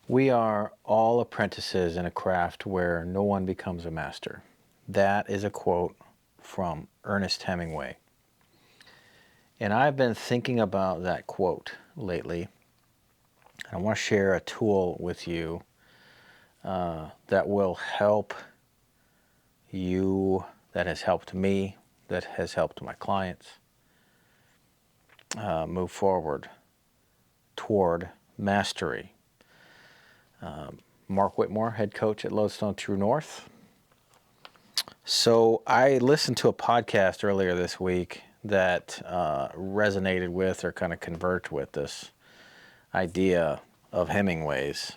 We are all apprentices in a craft where no one becomes a master. That is a quote from Ernest Hemingway. And I've been thinking about that quote lately. I want to share a tool with you that will help you, that has helped me, that has helped my clients move forward toward mastery. Mark Whitmore, head coach at Lodestone True North. So I listened to a podcast earlier this week that resonated with or kind of converged with this idea of Hemingway's.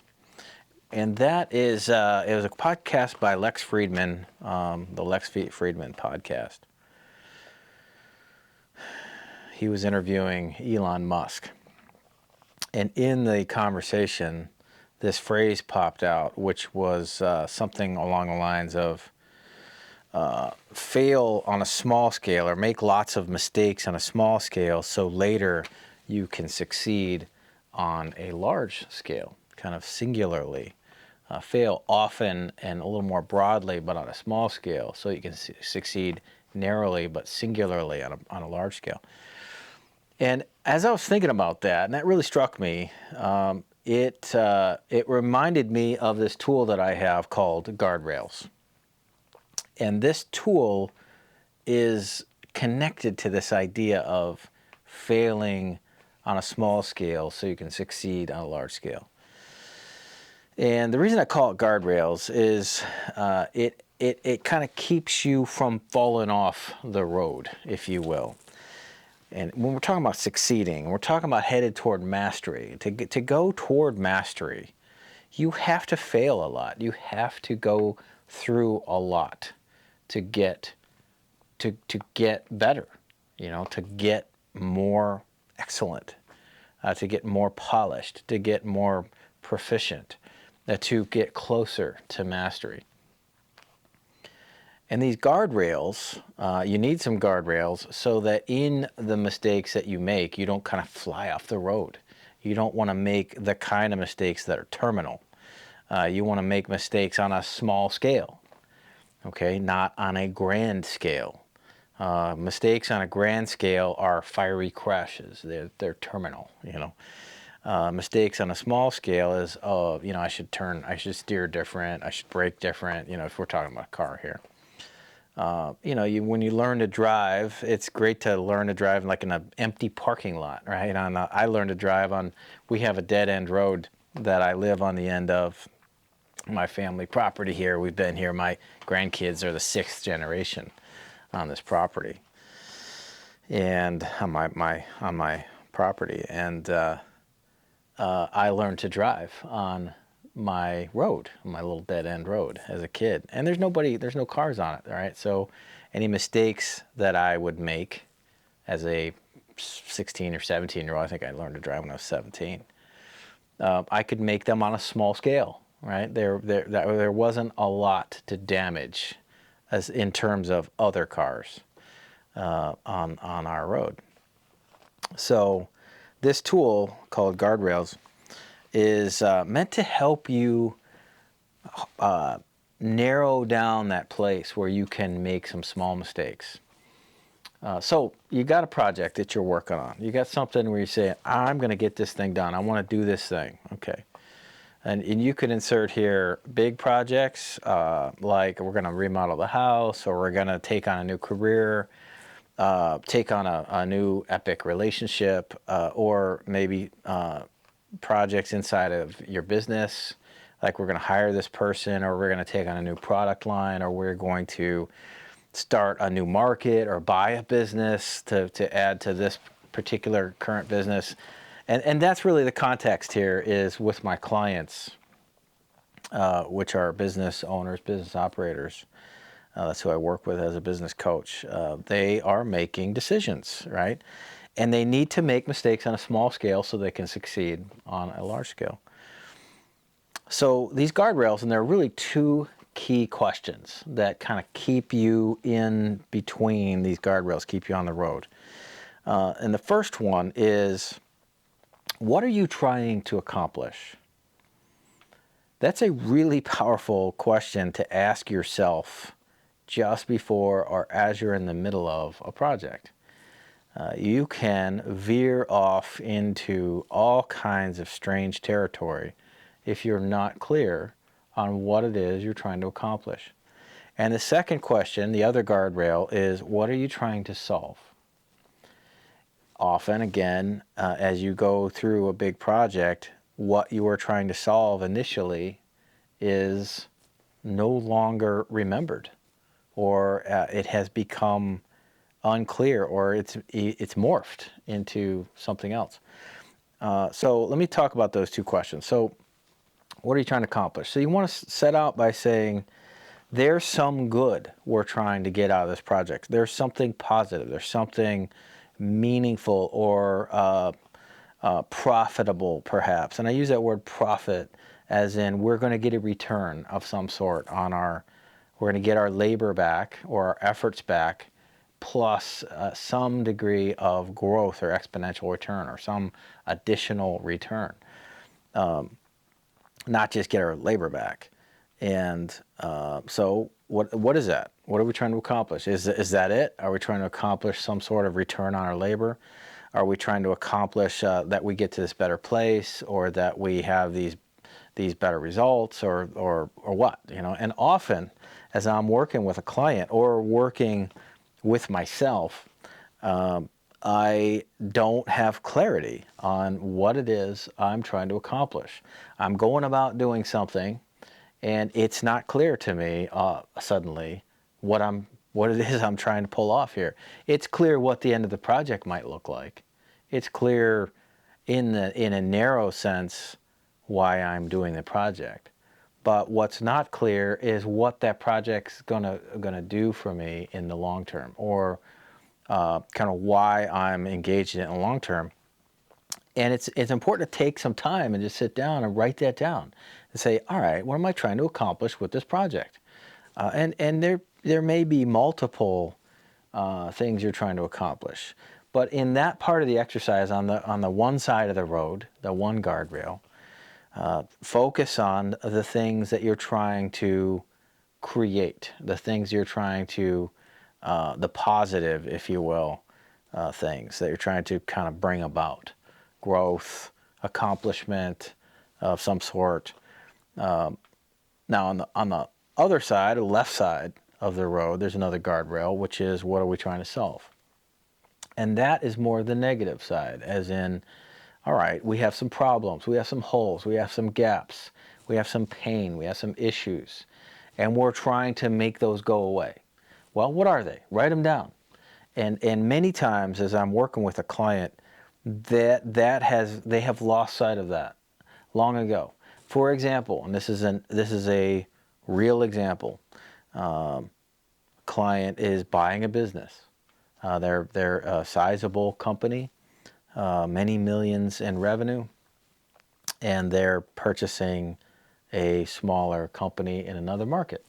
And that is, it was a podcast by Lex Friedman, the Lex Friedman podcast. He was interviewing Elon Musk. And in the conversation, this phrase popped out, which was something along the lines of fail on a small scale or make lots of mistakes on a small scale so later you can succeed on a large scale, kind of singularly. Fail often and a little more broadly, but on a small scale, so you can succeed narrowly but singularly on a large scale. And as I was thinking about that, and that really struck me, it reminded me of this tool that I have called Guardrails. And this tool is connected to this idea of failing on a small scale so you can succeed on a large scale. And the reason I call it Guardrails is it kind of keeps you from falling off the road, if you will. And when we're talking about succeeding, we're talking about headed toward mastery. To go toward mastery, you have to fail a lot. You have to go through a lot to get better, to get more excellent, to get more polished, to get more proficient, to get closer to mastery. And these guardrails, you need some guardrails so that in the mistakes that you make, you don't kind of fly off the road. You don't want to make the kind of mistakes that are terminal. You want to make mistakes on a small scale, okay, not on a grand scale. Mistakes on a grand scale are fiery crashes. They're terminal, Mistakes on a small scale is, I should steer different, I should brake different, if we're talking about a car here. When you learn to drive, it's great to learn to drive like in an empty parking lot, right? I learned to drive we have a dead end road that I live on the end of my family property here. We've been here, my grandkids are the 6th generation on this property. And on my property. And I learned to drive on my road, my little dead end road as a kid. And there's no cars on it, all right? So any mistakes that I would make as a 16 or 17-year-old, I think I learned to drive when I was 17, I could make them on a small scale, right? There wasn't a lot to damage as in terms of other cars on our road. So this tool called Guardrails is meant to help you narrow down that place where you can make some small mistakes. So you got a project that you're working on. You got something where you say, I'm going to get this thing done. I want to do this thing. Okay. And you could insert here big projects like we're going to remodel the house, or we're going to take on a new career, take on a new epic relationship, or maybe projects inside of your business, like we're going to hire this person, or we're going to take on a new product line, or we're going to start a new market or buy a business to add to this particular current business. And that's really the context here is with my clients, which are business owners, business operators. That's who I work with as a business coach. They are making decisions, right? And they need to make mistakes on a small scale so they can succeed on a large scale. So these guardrails, and there are really two key questions that kind of keep you in between these guardrails, keep you on the road. And the first one is, what are you trying to accomplish? That's a really powerful question to ask yourself just before or as you're in the middle of a project. You can veer off into all kinds of strange territory if you're not clear on what it is you're trying to accomplish. And the second question, the other guardrail, is what are you trying to solve? Often, again, as you go through a big project, what you are trying to solve initially is no longer remembered, or it has become unclear, or it's morphed into something else. So let me talk about those two questions. So what are you trying to accomplish? So you want to set out by saying, there's some good we're trying to get out of this project. There's something positive. There's something meaningful or profitable, perhaps. And I use that word profit as in we're going to get a return of some sort on we're going to get our labor back or our efforts back, plus some degree of growth or exponential return or some additional return. Not just get our labor back. And so what is that? What are we trying to accomplish? Is that it? Are we trying to accomplish some sort of return on our labor? Are we trying to accomplish that we get to this better place, or that we have these better results, or what? And often, as I'm working with a client or working with myself, I don't have clarity on what it is I'm trying to accomplish. I'm going about doing something, and it's not clear to me suddenly what it is I'm trying to pull off here. It's clear what the end of the project might look like. It's clear in a narrow sense why I'm doing the project. But what's not clear is what that project's gonna do for me in the long term, or kind of why I'm engaged in it in the long term. And it's important to take some time and just sit down and write that down and say, all right, what am I trying to accomplish with this project? And there may be multiple things you're trying to accomplish. But in that part of the exercise, on the one side of the road, the one guardrail, focus on the things that you're trying to create, the things you're trying to, the positive, if you will, things that you're trying to kind of bring about. Growth, accomplishment of some sort. Now on the other side, the left side of the road, there's another guardrail, which is what are we trying to solve? And that is more the negative side, as in, all right, we have some problems, we have some holes, we have some gaps, we have some pain, we have some issues, and we're trying to make those go away. Well, what are they? Write them down. And many times as I'm working with a client, they have lost sight of that long ago. For example, and this is a real example. Client is buying a business. They're a sizable company, many millions in revenue, and they're purchasing a smaller company in another market.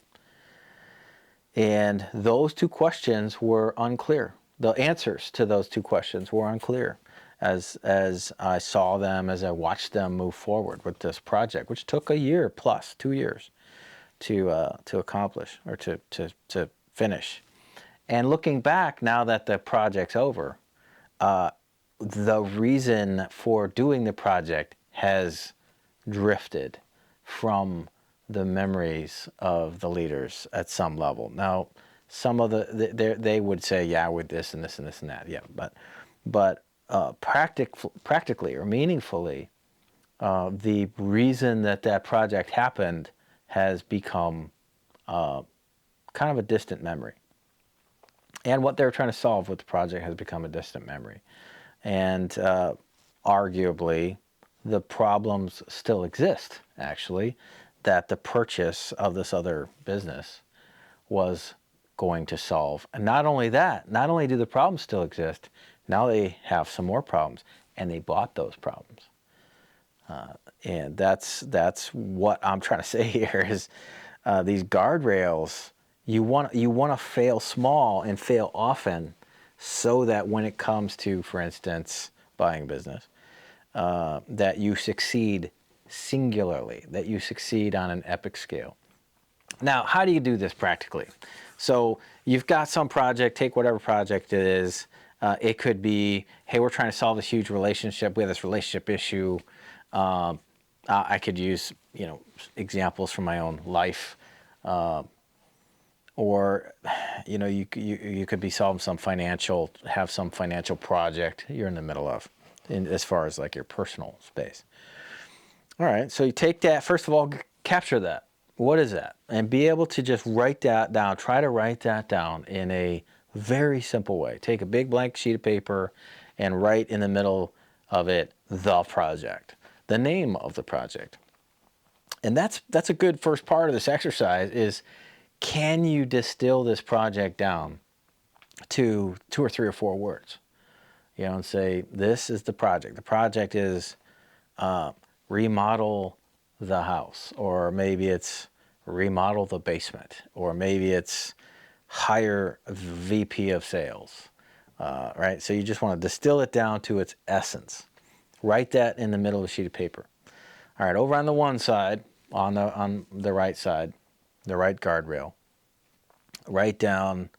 And those two questions were unclear. The answers to those two questions were unclear as I saw them, as I watched them move forward with this project, which took a year plus, 2 years to accomplish, or to finish. And looking back, now that the project's over, the reason for doing the project has drifted from the memories of the leaders at some level. Now, some of they would say, yeah, with this and this and this and that, yeah, but practically or meaningfully, the reason that project happened has become kind of a distant memory. And what they're trying to solve with the project has become a distant memory. And arguably, the problems still exist, actually, that the purchase of this other business was going to solve. And not only that, not only do the problems still exist, now they have some more problems, and they bought those problems. And that's what I'm trying to say here is these guardrails. You want to fail small and fail often, so that when it comes to, for instance, buying business, that you succeed singularly, that you succeed on an epic scale. Now, how do you do this practically? So you've got some project, take whatever project it is. It could be, hey, we're trying to solve this huge relationship. We have this relationship issue. I could use, examples from my own life. Or, you could be solving have some financial project you're in the middle of, as far as like your personal space. All right, so you take that, first of all, capture that. What is that? And be able to just write that down. Try to write that down in a very simple way. Take a big blank sheet of paper and write in the middle of it, the project, the name of the project. And that's a good first part of this exercise is, can you distill this project down to 2 or 3 or 4 words? And say, this is the project. The project is remodel the house, or maybe it's remodel the basement, or maybe it's hire a VP of sales, right? So you just want to distill it down to its essence. Write that in the middle of a sheet of paper. All right, over on the one side, on the right side, the right guardrail, write down,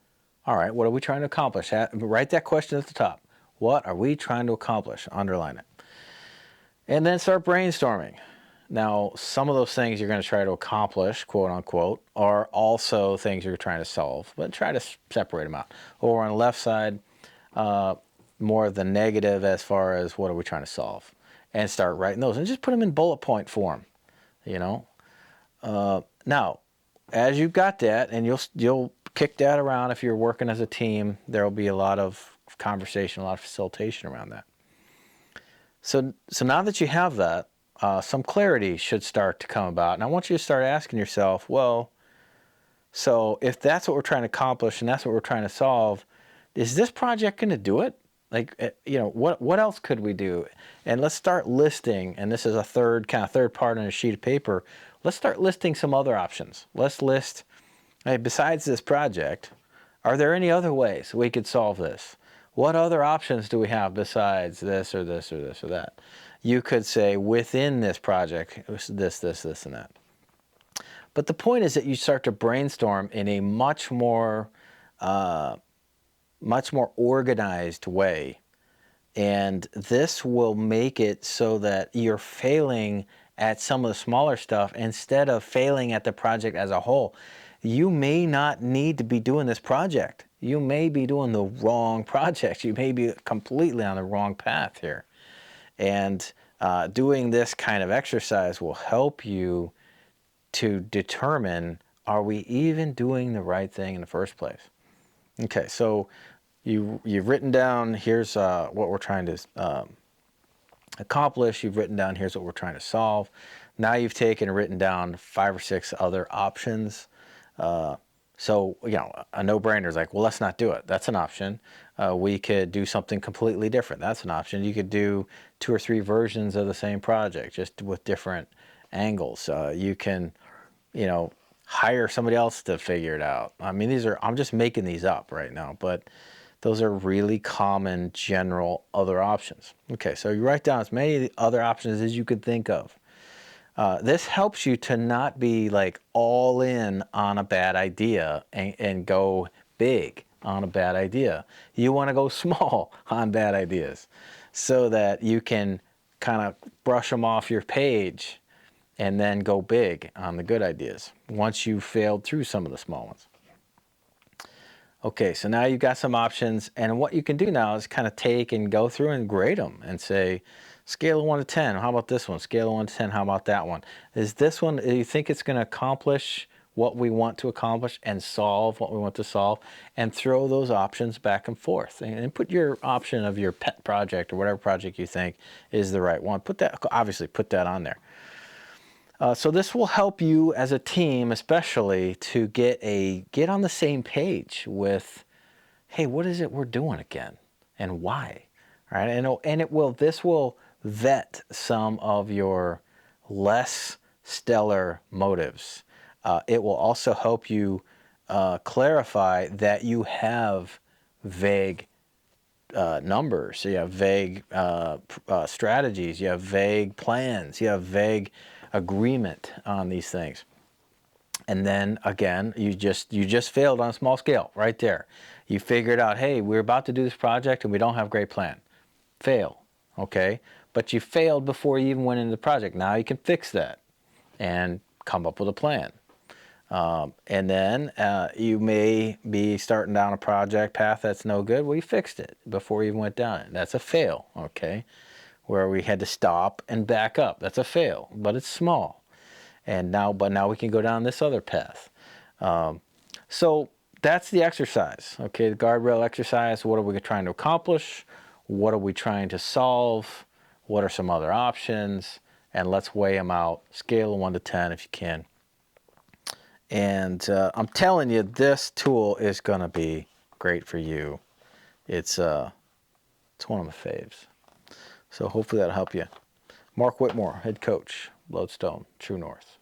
all right, what are we trying to accomplish? Write that question at the top. What are we trying to accomplish? Underline it. And then start brainstorming. Now, some of those things you're going to try to accomplish, quote unquote, are also things you're trying to solve, but try to separate them out. Over on the left side, more of the negative as far as what are we trying to solve, and start writing those and just put them in bullet point form. Now, as you've got that, and you'll kick that around if you're working as a team, there will be a lot of conversation, a lot of facilitation around that. So now that you have that, some clarity should start to come about. And I want you to start asking yourself, well, so if that's what we're trying to accomplish and that's what we're trying to solve, is this project going to do it? Like, what else could we do? And let's start listing, and this is a third part on a sheet of paper. Let's start listing some other options. Let's list, hey, besides this project, are there any other ways we could solve this? What other options do we have besides this or this or this or that? You could say within this project, this, and that. But the point is that you start to brainstorm in a much more organized way. And this will make it so that you're failing at some of the smaller stuff instead of failing at the project as a whole. You may not need to be doing this project. You may be doing the wrong project. You may be completely on the wrong path here. And doing this kind of exercise will help you to determine, are we even doing the right thing in the first place? Okay, so you've written down, here's what we're trying to accomplish. You've written down, here's what we're trying to solve. Now you've taken and written down 5 or 6 other options. So, a no-brainer is like, well, let's not do it. That's an option. We could do something completely different. That's an option. You could do 2 or 3 versions of the same project, just with different angles. You can, hire somebody else to figure it out. I mean, I'm just making these up right now, but those are really common, general other options. Okay, so you write down as many other options as you could think of. This helps you to not be like all in on a bad idea and go big on a bad idea. You want to go small on bad ideas so that you can kind of brush them off your page and then go big on the good ideas once you've failed through some of the small ones. Okay, so now you've got some options, and what you can do now is kind of take and go through and grade them and say, scale of 1 to 10, how about this one? Scale of 1 to 10, how about that one? Is this one, do you think it's going to accomplish what we want to accomplish and solve what we want to solve? And throw those options back and forth. And put your option of your pet project or whatever project you think is the right one. Obviously put that on there. So this will help you as a team, especially, to get on the same page with, hey, what is it we're doing again, and why? All right, and this will vet some of your less stellar motives. It will also help you clarify that you have vague numbers, you have vague strategies, you have vague plans, you have vague agreement on these things. And then again, you just failed on a small scale right there. You figured out, hey, we're about to do this project and we don't have a great plan. Fail, okay? But you failed before you even went into the project. Now you can fix that and come up with a plan. And then you may be starting down a project path that's no good. Well, you fixed it before you even went down it. That's a fail, okay? Where we had to stop and back up. That's a fail, but it's small. And now we can go down this other path. So that's the exercise, okay? The guardrail exercise. What are we trying to accomplish? What are we trying to solve? What are some other options? And let's weigh them out. Scale of 1 to 10 if you can. And I'm telling you, this tool is going to be great for you. It's one of my faves. So hopefully that'll help you. Mark Whitmore, head coach, Lodestone, True North.